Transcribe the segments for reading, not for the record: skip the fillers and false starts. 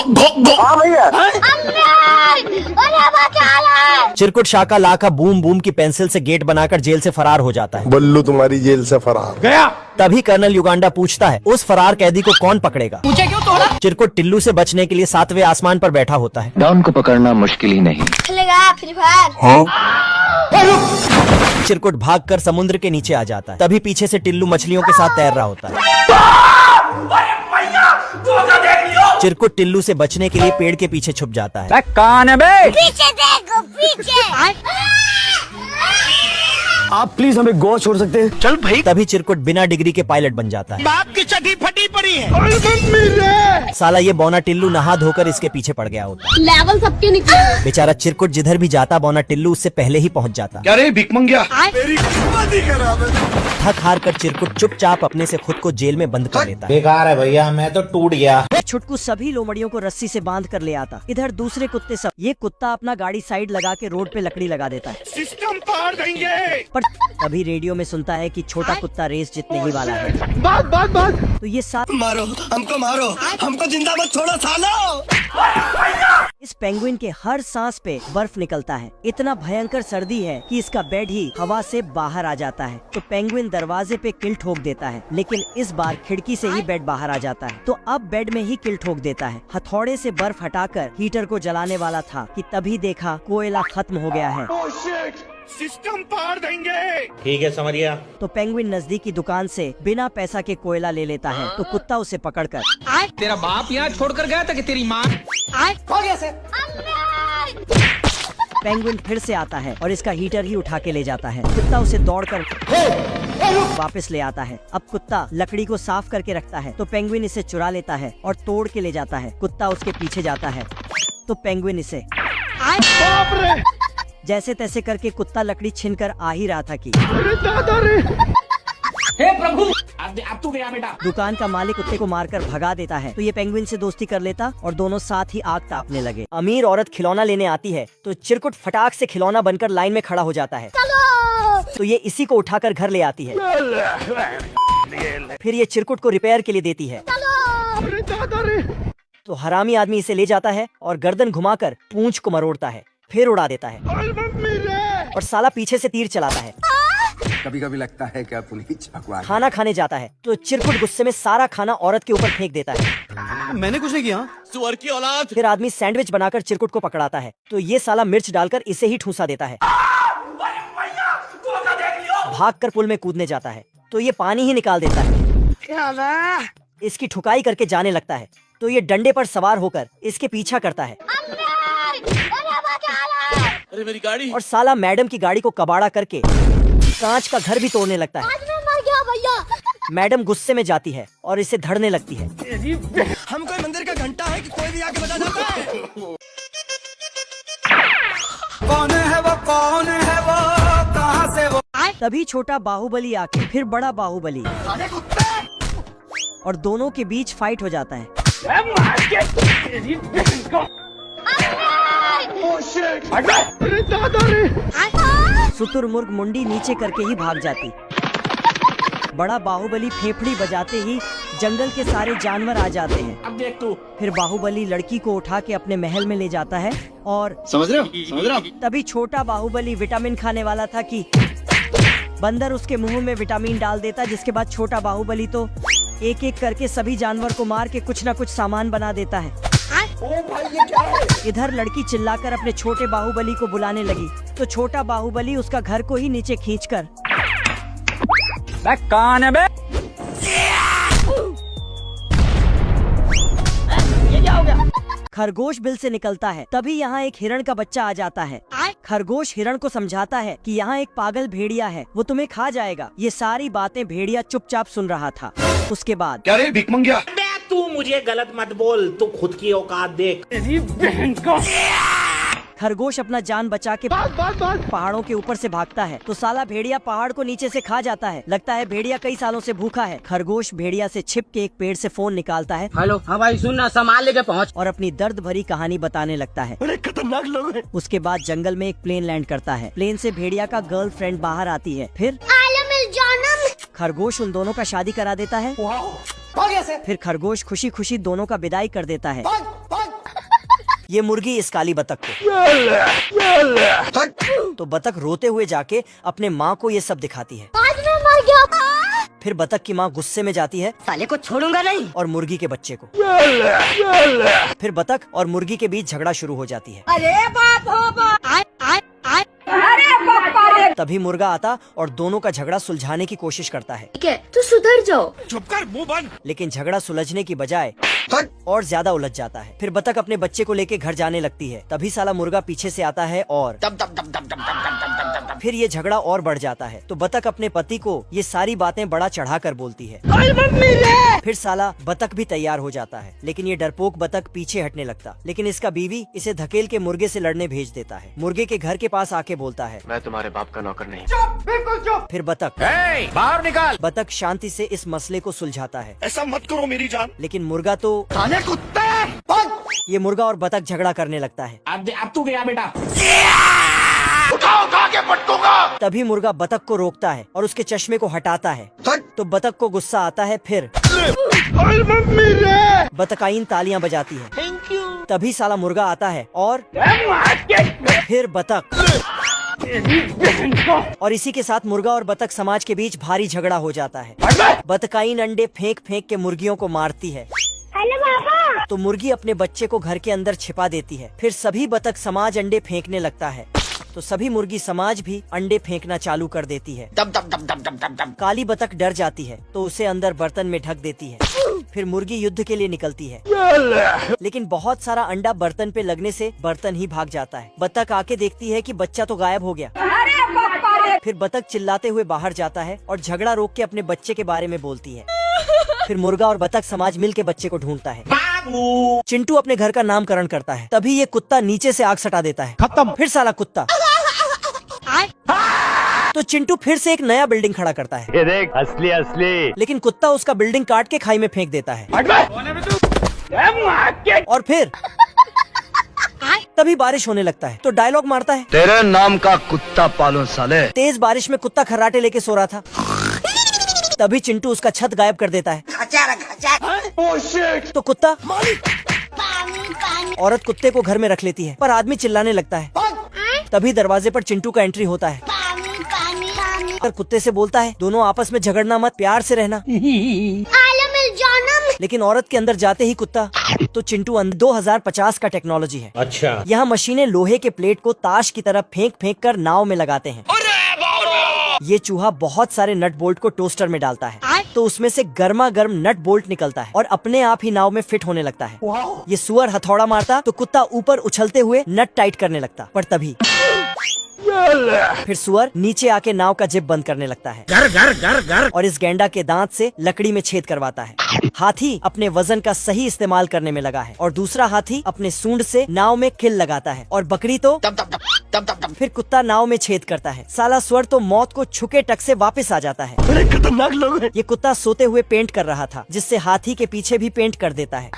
हाँ भैया। चिरकुट शाका Laka boom boom की पेंसिल से गेट बनाकर जेल से फरार हो जाता है। बल्लू तुम्हारी जेल से फरार गया। तभी कर्नल युगांडा पूछता है उस फरार कैदी को कौन पकड़ेगा। मुझे क्यों तोड़ा? चिरकुट टिल्लू से बचने के लिए 7वें आसमान पर बैठा होता है। डॉन को पकड़ना मुश्किल ही नहीं। Free fire. चिरकुट भागकर समुद्र के नीचे आ जाता है। तभी पीछे से टिल्लू मछलियों के साथ तैर रहा होता है। चिरकुट टिल्लू से बचने के लिए पेड़ के पीछे छुप जाता है। कौन है बे? पीछे देखो पीछे। आप प्लीज हमें गोवा छोड़ सकते हैं? चल भाई। तभी चिरकुट बिना डिग्री के पायलट बन जाता है। बाप की चटी फटी पड़ी है। साला ये बौना टिल्लू नहा धोकर इसके पीछे पड़ गया होता है। लेवल सबके निकले। बेचारा चिरकुट जिधर भी जाता बौना टिल्लू उससे पहले ही पहुंच जाता। क्या रे भिख मंगिया? थक हार कर चिरकुट चुपचाप अपने से खुद को जेल में बंद कर लेता है। बेकार है भैया, मैं तो टूट गया। छुटकू सभी लोमड़ियों को रस्सी से बांध कर ले आता। इधर दूसरे कुत्ते सब। ये कुत्ता अपना गाड़ी साइड लगा के रोड पे लकड़ी लगा देता है। सिस्टम पार देंगे। पर तभी रेडियो में सुनता है कि छोटा कुत्ता रेस जीतने ही वाला है। बात तो ये साथ मारो हमको जिंदा मत छोड़ो सालो। इस पेंगुइन के हर सांस पे बर्फ निकलता है। इतना भयंकर सर्दी है कि इसका बेड ही हवा से बाहर आ जाता है। तो पेंगुइन दरवाजे पे किल ठोक देता है, लेकिन इस बार खिड़की से ही बेड बाहर आ जाता है। तो अब बेड में ही किल ठोक देता है। हथौड़े से बर्फ हटाकर हीटर को जलाने वाला था कि तभी देखा कोयला खत्म हो गया है। सिस्टम पार देंगे। ठीक है समझ गया। तो पेंगुइन नजदीक की दुकान से बिना पैसा के कोयला ले लेता है। तो कुत्ता उसे पकड़कर तेरा बाप यहाँ छोड़कर गया था कि तेरी माँ? हो गया सर। पेंगुइन फिर से आता है और इसका हीटर ही उठा के ले जाता है। कुत्ता उसे दौड़कर वापस ले आता है। अब कुत्ता लकड़ी को साफ करके रखता है तो पेंगुइन इसे चुरा लेता है और तोड़ के ले जाता है। कुत्ता उसके पीछे जाता है तो पेंगुइन इसे जैसे तैसे करके कुत्ता लकड़ी छीनकर आ ही रहा था कि हे प्रभु, अब तू गया बेटा। दुकान का मालिक कुत्ते को मारकर भगा देता है। तो ये पेंगुइन से दोस्ती कर लेता और दोनों साथ ही आग तापने लगे। अमीर औरत खिलौना लेने आती है तो चिरकुट फटाक से खिलौना बनकर लाइन में खड़ा हो जाता है। तो ये इसी को उठाकर घर ले आती है। फिर ये चिरकुट को रिपेयर के लिए देती है। तो हरामी आदमी इसे ले जाता है और गर्दन घुमाकर पूंछ को मरोड़ता है, फिर उड़ा देता है और साला पीछे से तीर चलाता है। कभी कभी लगता है क्या पुलिस बकवास। खाना खाने जाता है तो चिरकुट गुस्से में सारा खाना औरत के ऊपर फेंक देता है। मैंने कुछ नहीं किया। सुअर की औलाद। फिर आदमी सैंडविच बनाकर चिरकुट को पकड़ाता है तो ये साला मिर्च डालकर इसे ही ठूसा देता है। भागकर पुल में कूदने जाता है तो ये पानी ही निकाल देता है। इसकी ठुकाई करके जाने लगता है तो ये डंडे पर सवार होकर इसके पीछा करता है। अरे मेरी गाड़ी। और साला मैडम की गाड़ी को कबाड़ा करके कांच का घर भी तोड़ने लगता है। मर गया भैया। मैडम गुस्से में जाती है और इसे धड़ने लगती है। हम कोई मंदिर का घंटा है कि कोई भी आके बजा जाता है। कौन है वो कहाँ से वो? तभी छोटा बाहुबली आके फिर बड़ा बाहुबली और दोनों के बीच फाइट हो जाता है। शुतुरमुर्ग मुंडी नीचे करके ही भाग जाती। बड़ा बाहुबली फेफड़ी बजाते ही जंगल के सारे जानवर आ जाते हैं। अब देख तू। फिर बाहुबली लड़की को उठा के अपने महल में ले जाता है और समझ रहे हो? तभी छोटा बाहुबली विटामिन खाने वाला था कि बंदर उसके मुंह में विटामिन डाल देता, जिसके बाद छोटा बाहुबली तो एक एक करके सभी जानवर को मार के कुछ न कुछ सामान बना देता है। इधर लड़की चिल्लाकर अपने छोटे बाहुबली को बुलाने लगी तो छोटा बाहुबली उसका घर को ही नीचे खींचकर कौन है बे? खरगोश बिल से निकलता है। तभी यहाँ एक हिरण का बच्चा आ जाता है। खरगोश हिरण को समझाता है कि यहाँ एक पागल भेड़िया है, वो तुम्हें खा जाएगा। ये सारी बातें भेड़िया चुपचाप सुन रहा था। उसके बाद क्या रे भिख मंगिया? तू मुझे गलत मत बोल, तू खुद की औकात देख। खरगोश अपना जान बचा के पहाड़ों के ऊपर से भागता है तो साला भेड़िया पहाड़ को नीचे से खा जाता है। लगता है भेड़िया कई सालों से भूखा है। खरगोश भेड़िया से छिप के एक पेड़ से फोन निकालता है। हेलो, हाँ भाई सुन ना, सामान लेके पहुँच। और अपनी दर्द भरी कहानी बताने लगता है। बड़े खतरनाक लोग हैं। उसके बाद जंगल में एक प्लेन लैंड करता है। प्लेन से भेड़िया का गर्लफ्रेंड बाहर आती है। फिर खरगोश उन दोनों का शादी करा देता है। फिर खरगोश खुशी खुशी दोनों का विदाई कर देता है। ये मुर्गी इस काली बतख को। तो बतख रोते हुए जाके अपने माँ को ये सब दिखाती है। आज मैं मर गया। फिर बतख की माँ गुस्से में जाती है साले को छोड़ूंगा नहीं। और मुर्गी के बच्चे को। फिर बतख और मुर्गी के बीच झगड़ा शुरू हो जाती है। अरे बाप हो बाप। तभी मुर्गा आता और दोनों का झगड़ा सुलझाने की कोशिश करता है। ठीक है तो सुधर जाओ। लेकिन झगड़ा सुलझने की बजाय और ज्यादा उलझ जाता है। फिर बतख अपने बच्चे को लेके घर जाने लगती है। तभी साला मुर्गा पीछे से आता है और फिर ये झगड़ा और बढ़ जाता है। तो बतख अपने पति को ये सारी बातें बड़ा चढ़ा कर बोलती है। फिर साला बतख भी तैयार हो जाता है, लेकिन ये डरपोक बतख पीछे हटने लगता। लेकिन इसका बीवी इसे धकेल के मुर्गे से लड़ने भेज देता है। मुर्गे के घर के पास आके बोलता है, मैं तुम्हारे बाप का नौकर नहीं। फिर बतख बाहर निकाल। बतख शांति से इस मसले को सुलझाता है। ऐसा मत करो मेरी जान। लेकिन मुर्गा तो ये मुर्गा और बतख झगड़ा करने लगता है। अब तू गया बेटा। उठा के पटकूंगा। तभी मुर्गा बतख को रोकता है और उसके चश्मे को हटाता है। तो बतख को गुस्सा आता है। फिर बतकाइन तालियां बजाती है। तभी साला मुर्गा आता है और फिर बतख और इसी के साथ मुर्गा और बतख समाज के बीच भारी झगड़ा हो जाता है। बतकाइन अंडे फेंक फेंक के मुर्गियों को मारती है। हेलो पापा। तो मुर्गी अपने बच्चे को घर के अंदर छिपा देती है। फिर सभी बतख समाज अंडे फेंकने लगता है। तो सभी मुर्गी समाज भी अंडे फेंकना चालू कर देती है। काली बतख डर जाती है तो उसे अंदर बर्तन में ढक देती है। फिर मुर्गी युद्ध के लिए निकलती है, लेकिन बहुत सारा अंडा बर्तन पे लगने से बर्तन ही भाग जाता है। बतख आके देखती है कि बच्चा तो गायब हो गया। फिर बतख चिल्लाते हुए बाहर जाता है और झगड़ा रोक के अपने बच्चे के बारे में बोलती है। फिर मुर्गा और बतख समाज मिल के बच्चे को ढूंढता है। चिंटू अपने घर का नामकरण करता है। तभी ये कुत्ता नीचे से आग सटा देता है। खत्म। फिर साला कुत्ता तो चिंटू फिर से एक नया बिल्डिंग खड़ा करता है। ये देख असली। लेकिन कुत्ता उसका बिल्डिंग काट के खाई में फेंक देता है। और फिर तभी बारिश होने लगता है तो डायलॉग मारता है, तेरे नाम का कुत्ता पालो साले। तेज बारिश में कुत्ता खर्राटे लेके सो रहा था। तभी चिंटू उसका छत गायब कर देता है। तो कुत्ता औरत कुत्ते को घर में रख लेती है, पर आदमी चिल्लाने लगता है। तभी दरवाजे पर चिंटू का एंट्री होता है और कुत्ते से बोलता है, दोनों आपस में झगड़ना मत, प्यार से रहना। लेकिन औरत के अंदर जाते ही कुत्ता तो चिंटू 2050 का टेक्नोलॉजी है। अच्छा। यहाँ मशीनें लोहे के प्लेट को ताश की तरह फेंक फेंक कर नाव में लगाते हैं। ये चूहा बहुत सारे नट बोल्ट को टोस्टर में डालता है तो उसमें से गर्मा गर्म नट बोल्ट निकलता है और अपने आप ही नाव में फिट होने लगता है। ये सुअर हथौड़ा मारता तो कुत्ता ऊपर उछलते हुए नट टाइट करने लगता, पर तभी फिर सुअर नीचे आके नाव का जिप बंद करने लगता है। घर और इस गैंडा के दांत से लकड़ी में छेद करवाता है। हाथी अपने वजन का सही इस्तेमाल करने में लगा है और दूसरा हाथी अपने सूंड से नाव में किल लगाता है और बकरी तो फिर कुत्ता नाव में छेद करता है। साला सुअर तो मौत को छुके टक से वापस आ जाता है। बड़े खतरनाक लोग हैं। ये कुत्ता सोते हुए पेंट कर रहा था, जिससे हाथी के पीछे भी पेंट कर देता है।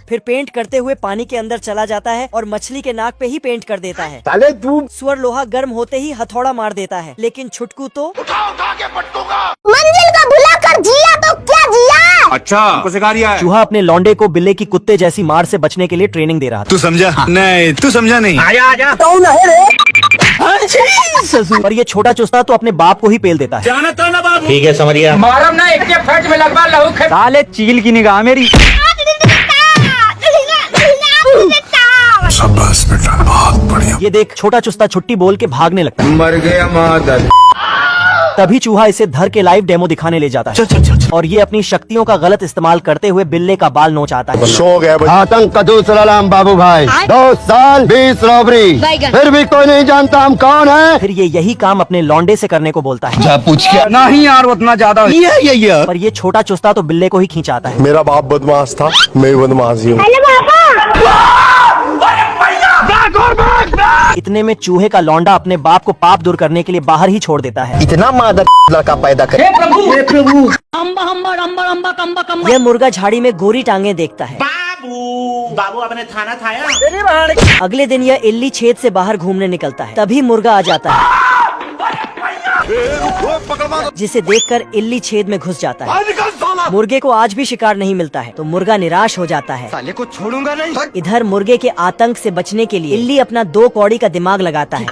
फिर पेंट करते हुए पानी के अंदर चला जाता है और मछली के नाक पे ही पेंट कर देता है। साले तू सुअर लोहा गर्म होते ही हथौड़ा मार देता है, लेकिन छुटकू तो उठा के पटकूंगा। मंजिल को भुला कर जिया तो क्या जिया। अच्छा हमको सिखा रिया है। चूहा अपने लौंडे को बिल्ले की कुत्ते जैसी मार से बचने के लिए ट्रेनिंग दे रहा था। तू समझा नहीं, तू समझा नहीं। आजा और ये छोटा चुस्ता तो अपने बाप को ही पेल देता है। ठीक है समझिए। मारम ना एक फट में लगवा लहू खे। साले चील की निगाह मेरी। शाबाश बेटा, बहुत बढ़िया। ये देख छोटा चुस्ता छुट्टी बोल के भागने लगता है। मर गया मादर। तभी चूहा इसे धर के लाइव डेमो दिखाने ले जाता है। चल। और ये अपनी शक्तियों का गलत इस्तेमाल करते हुए बिल्ले का बाल नोचाता है। शौक है भाई। आतंक का दूसरा नाम बाबू भाई। 2 साल 20 रॉबरी, फिर भी कोई नहीं जानता हम कौन है। फिर ये यही काम अपने लौंडे से करने को बोलता है। पूछ के नहीं यार उतना ज्यादा पर ये छोटा चुस्ता तो बिल्ले को ही खींचाता है। मेरा बाप बदमाश था, मैं भी बदमाश ही हूँ। इतने में चूहे का लौंडा अपने बाप को पाप दूर करने के लिए बाहर ही छोड़ देता है। इतना मादर लड़का पैदा कर। यह मुर्गा झाड़ी में गोरी टांगे देखता है। बाबू अपने थाना थाया। अगले दिन यह इल्ली छेद से बाहर घूमने निकलता है। तभी मुर्गा आ जाता है जिसे देखकर इल्ली छेद में घुस जाता है। मुर्गे को आज भी शिकार नहीं मिलता है तो मुर्गा निराश हो जाता है। साले को छोड़ूंगा नहीं। इधर मुर्गे के आतंक से बचने के लिए इल्ली अपना 2 कौड़ी का दिमाग लगाता है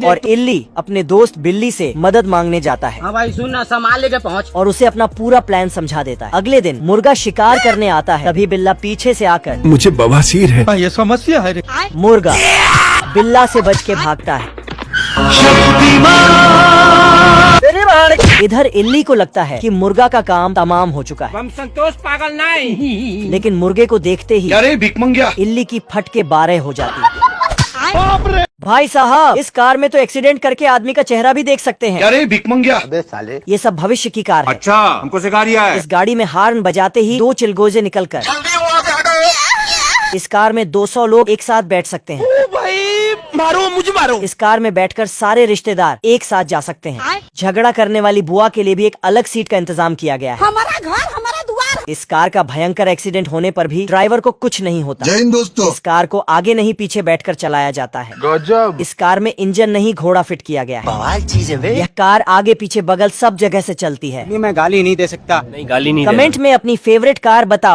और इल्ली अपने दोस्त बिल्ली से मदद मांगने जाता है। हाँ भाई सुन ना, सामान लेके पहुँच। और उसे अपना पूरा प्लान समझा देता है। अगले दिन मुर्गा शिकार करने आता है, तभी बिल्ला पीछे से आकर मुझे बवासीर है। ये समस्या है रे। मुर्गा बिल्ला से बच के भागता है। इधर इल्ली को लगता है कि मुर्गा का काम तमाम हो चुका है, हम संतोष पागल नहीं। लेकिन मुर्गे को देखते ही अरे भिख मंगिया। इल्ली की फट के 12 हो जाती है। भाई साहब, इस कार में तो एक्सीडेंट करके आदमी का चेहरा भी देख सकते हैं। अरे भिख मंगिया। अबे साले ये सब भविष्य की कार है। अच्छा, हमको सिखा रिया है। इस गाड़ी में हार्न बजाते ही 2 चिलगोजे निकलकर इस कार में 200 लोग एक साथ बैठ सकते हैं। मारो मुझे मारो। इस कार में बैठकर सारे रिश्तेदार एक साथ जा सकते हैं। झगड़ा करने वाली बुआ के लिए भी एक अलग सीट का इंतजाम किया गया है। हमारा घर हमारा द्वार। इस कार का भयंकर एक्सीडेंट होने पर भी ड्राइवर को कुछ नहीं होता। जय हिंद दोस्तों। इस कार को आगे नहीं पीछे बैठकर चलाया जाता है। गजब। इस कार में इंजन नहीं घोड़ा फिट किया गया है। चीज है बे। यह कार आगे पीछे बगल सब जगह से चलती है। मैं गाली नहीं दे सकता। नहीं गाली नहीं कमेंट में अपनी फेवरेट कार बताओ।